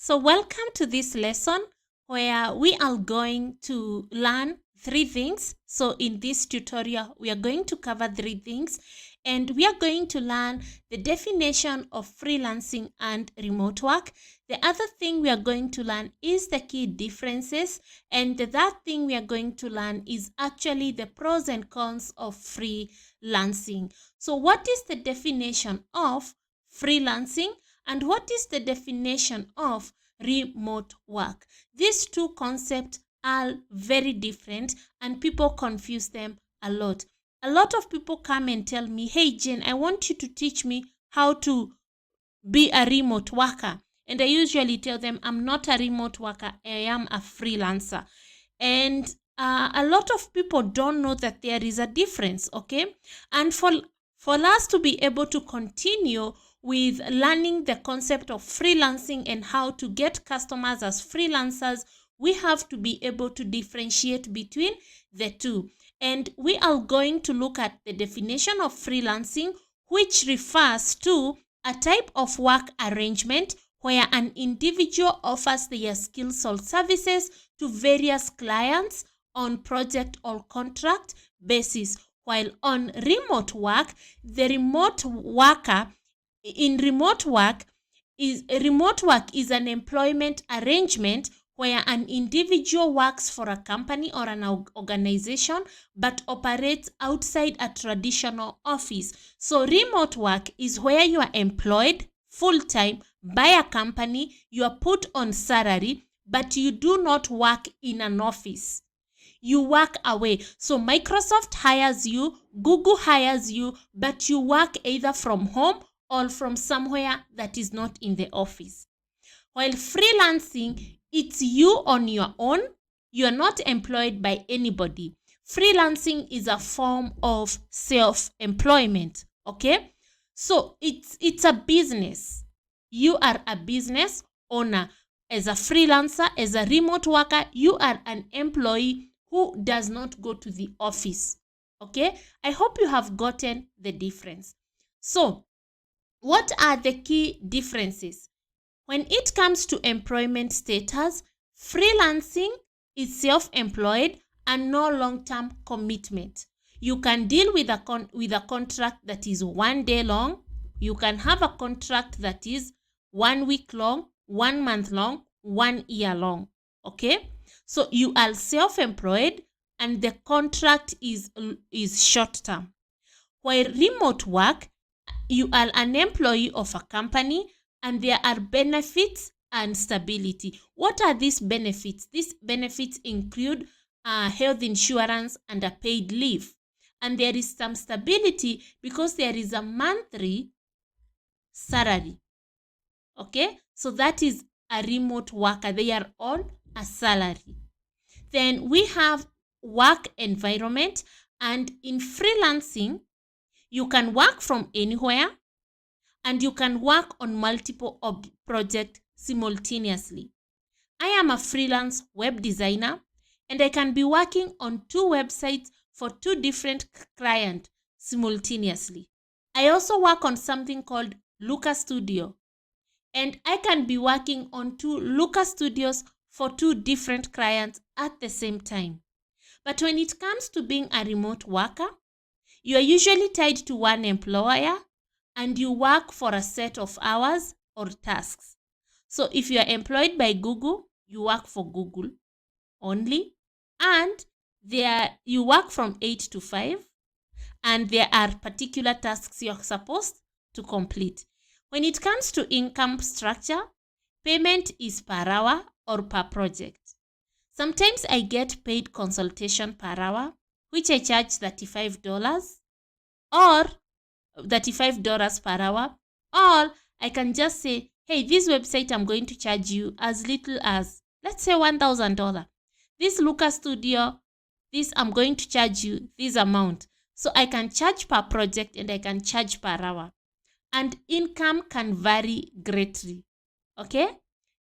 So welcome to this lesson where we are going to learn 3 things. So in this tutorial, we are going to cover 3 things, and we are going to learn the definition of freelancing and remote work. The other thing we are going to learn is the key differences, and the third thing we are going to learn is actually the pros and cons of freelancing. So what is the definition of freelancing? And what is the definition of remote work? These two concepts are very different and people confuse them a lot. A lot of people come and tell me, hey Jane, I want you to teach me how to be a remote worker. And I usually tell them, I'm not a remote worker, I am a freelancer. And a lot of people don't know that there is a difference, okay? And for us to be able to continue with learning the concept of freelancing and how to get customers as freelancers, we have to be able to differentiate between the two. And we are going to look at the definition of freelancing, which refers to a type of work arrangement where an individual offers their skills or services to various clients on project or contract basis. While on remote work, remote work is an employment arrangement where an individual works for a company or an organization but operates outside a traditional office. So remote work is where you are employed full-time by a company, you are put on salary, but you do not work in an office. You work away. So Microsoft hires you, Google hires you, but you work either from home or from somewhere that is not in the office. While freelancing, it's you on your own. You are not employed by anybody. Freelancing is a form of self-employment, okay? So it's a business. You are a business owner. As a freelancer, as a remote worker, you are an employee who does not go to the office, okay? I hope you have gotten the difference. So, what are the key differences? When it comes to employment status, freelancing is self-employed and no long-term commitment. You can deal with a contract that is 1 day long. You can have a contract that is 1 week long, 1 month long, 1 year long. Okay? So you are self-employed and the contract is short term. While remote work, you are an employee of a company and there are benefits and stability. What are these benefits? These benefits include health insurance and a paid leave. And there is some stability because there is a monthly salary. Okay? So that is a remote worker. They are on a salary. Then we have work environment, and in freelancing, you can work from anywhere and you can work on multiple projects simultaneously. I am a freelance web designer and I can be working on 2 websites for 2 different clients simultaneously. I also work on something called Looker Studio, and I can be working on 2 Looker Studios for 2 different clients at the same time. But when it comes to being a remote worker, you are usually tied to one employer and you work for a set of hours or tasks. So if you are employed by Google, you work for Google only, and you work from 8 to 5, and there are particular tasks you're supposed to complete. When it comes to income structure, payment is per hour or per project. Sometimes I get paid consultation per hour, which I charge $35 or $35 per hour, or I can just say, hey, this website I'm going to charge you as little as, let's say $1,000. This Looker Studio, this I'm going to charge you this amount. So I can charge per project and I can charge per hour. And income can vary greatly. Okay?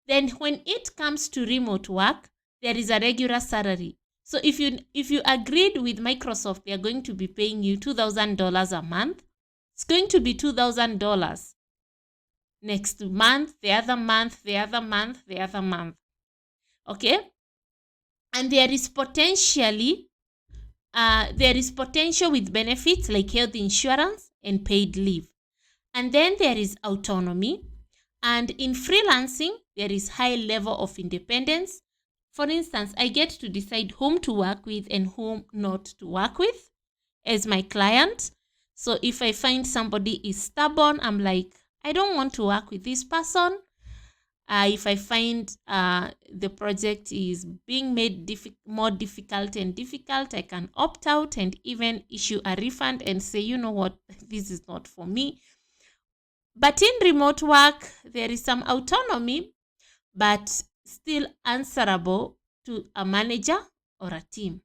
Then when it comes to remote work, there is a regular salary. So if you agreed with Microsoft, they are going to be paying you $2,000 a month. It's going to be $2,000 next month, the other month, the other month, the other month. Okay? And there is potential with benefits like health insurance and paid leave. And then there is autonomy. And in freelancing, there is high level of independence. For instance, I get to decide whom to work with and whom not to work with as my client. So if I find somebody is stubborn, I'm like, I don't want to work with this person. If I find the project is being made more difficult, I can opt out and even issue a refund and say, you know what, this is not for me. But in remote work, there is some autonomy, but still answerable to a manager or a team.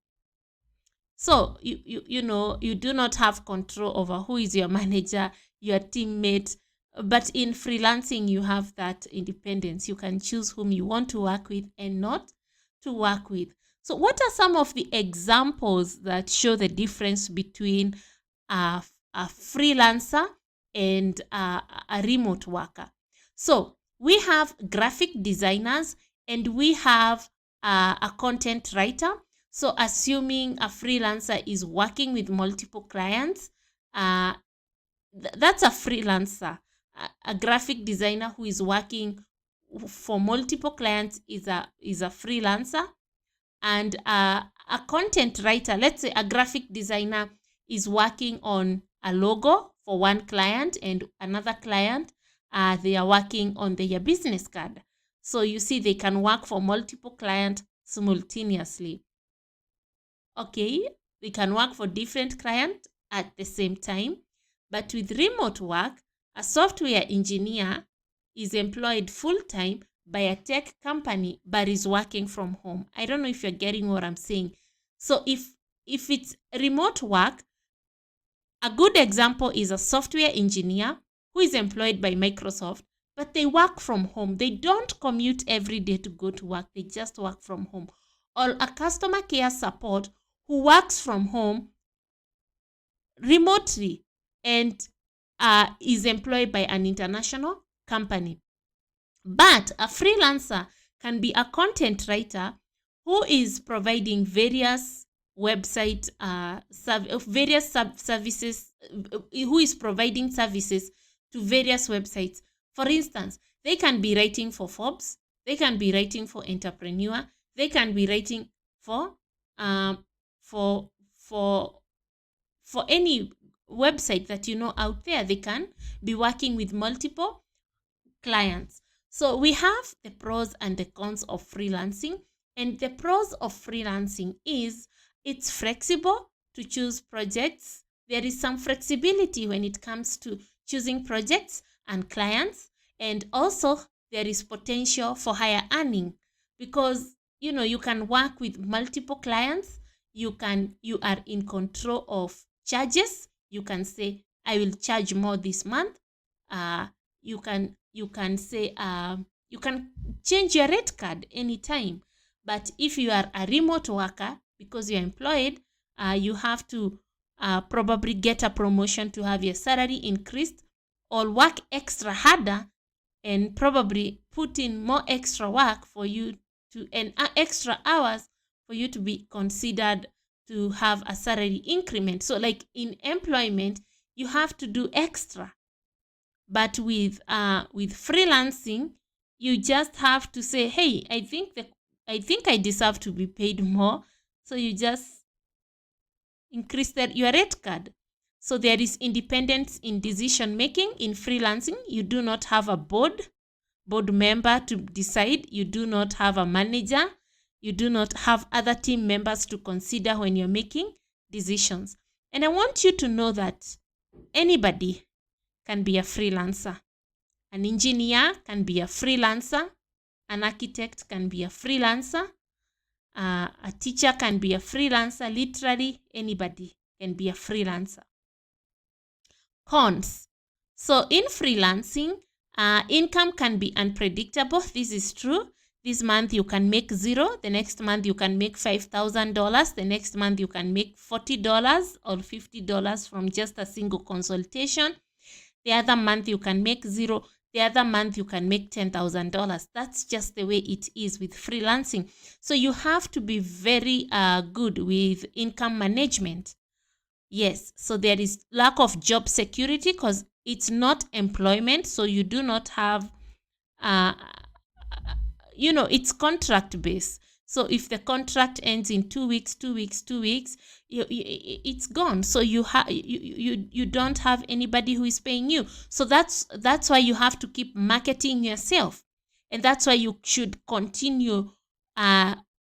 So, you do not have control over who is your manager, your teammate. But in freelancing, you have that independence. You can choose whom you want to work with and not to work with. So what are some of the examples that show the difference between a freelancer and a remote worker? So we have graphic designers and we have a content writer. So assuming a freelancer is working with multiple clients, that's a freelancer. A graphic designer who is working for multiple clients is a freelancer. And a content writer, let's say a graphic designer is working on a logo for one client and another client, they are working on their business card. So you see, they can work for multiple clients simultaneously. Okay, they can work for different clients at the same time. But with remote work, a software engineer is employed full-time by a tech company but is working from home. I don't know if you're getting what I'm saying. So if it's remote work, a good example is a software engineer who is employed by Microsoft, but they work from home. They don't commute every day to go to work. They just work from home. Or a customer care support who works from home remotely and is employed by an international company. But a freelancer can be a content writer who is providing various website services, who is providing services to various websites. For instance, they can be writing for Forbes, they can be writing for Entrepreneur, they can be writing for any website that you know out there. They can be working with multiple clients. So we have the pros and the cons of freelancing. And the pros of freelancing is it's flexible to choose projects. There is some flexibility when it comes to choosing projects and clients. And also there is potential for higher earning because you can work with multiple clients. You are in control of charges. You can say, I will charge more this month. You can say, you can change your rate card anytime. But if you are a remote worker, because you're employed, you have to probably get a promotion to have your salary increased, or work extra harder and probably put in more extra work for you to, and extra hours for you to be considered to have a salary increment. So like in employment, you have to do extra. But with freelancing, you just have to say, hey, I think I deserve to be paid more. So you just increase your rate card. So there is independence in decision making in freelancing. You do not have a board member to decide. You do not have a manager. You do not have other team members to consider when you're making decisions. And I want you to know that anybody can be a freelancer. An engineer can be a freelancer. An architect can be a freelancer. A teacher can be a freelancer. Literally anybody can be a freelancer. Cons. So in freelancing, income can be unpredictable. This is true. This month you can make $0. The next month you can make $5,000. The next month you can make $40 or $50 from just a single consultation. The other month you can make $0. the other month you can make $10,000. That's just the way it is with freelancing. So you have to be very good with income management. Yes, so there is lack of job security because it's not employment. So you do not have, it's contract based. So if the contract ends in 2 weeks, 2 weeks, 2 weeks, it's gone. So you don't have anybody who is paying you. So that's why you have to keep marketing yourself, and that's why you should continue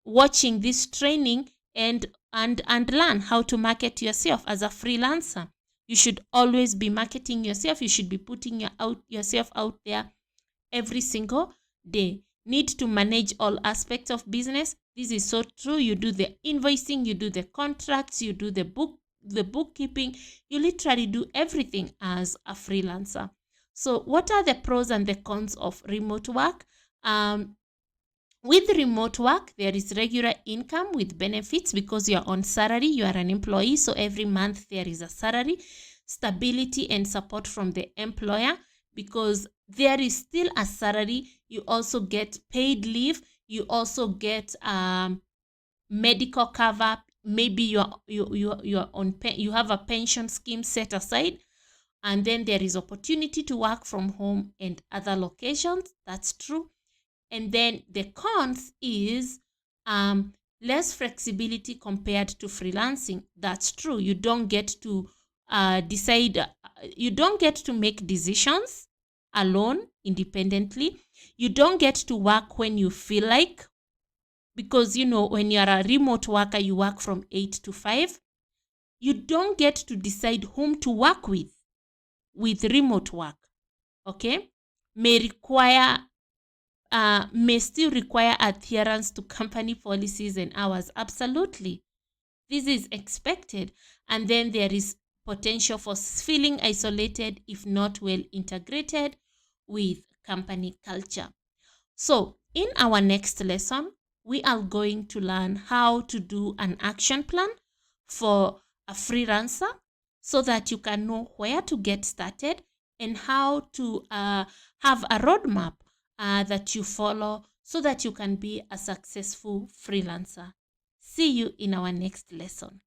watching this training and learn how to market yourself as a freelancer. You should always be marketing yourself. You should be putting yourself out there every single day. Need to manage all aspects of business. This is so true. You do the invoicing, you do the contracts, you do the bookkeeping. You literally do everything as a freelancer. So what are the pros and the cons of remote work? With remote work, there is regular income with benefits because you are on salary, you are an employee. So every month there is a salary, stability and support from the employer because there is still a salary. You also get paid leave. You also get medical cover. Maybe you're on you have a pension scheme set aside. And then there is opportunity to work from home and other locations. That's true. And then the cons is less flexibility compared to freelancing. That's true. You don't get to decide. You don't get to make decisions alone, independently. You don't get to work when you feel like, because, when you're a remote worker, you work from 8 to 5. You don't get to decide whom to work with remote work. Okay? May still require adherence to company policies and hours. Absolutely. This is expected. And then there is potential for feeling isolated if not well integrated with company culture. So in our next lesson, we are going to learn how to do an action plan for a freelancer so that you can know where to get started and how to have a roadmap that you follow so that you can be a successful freelancer. See you in our next lesson.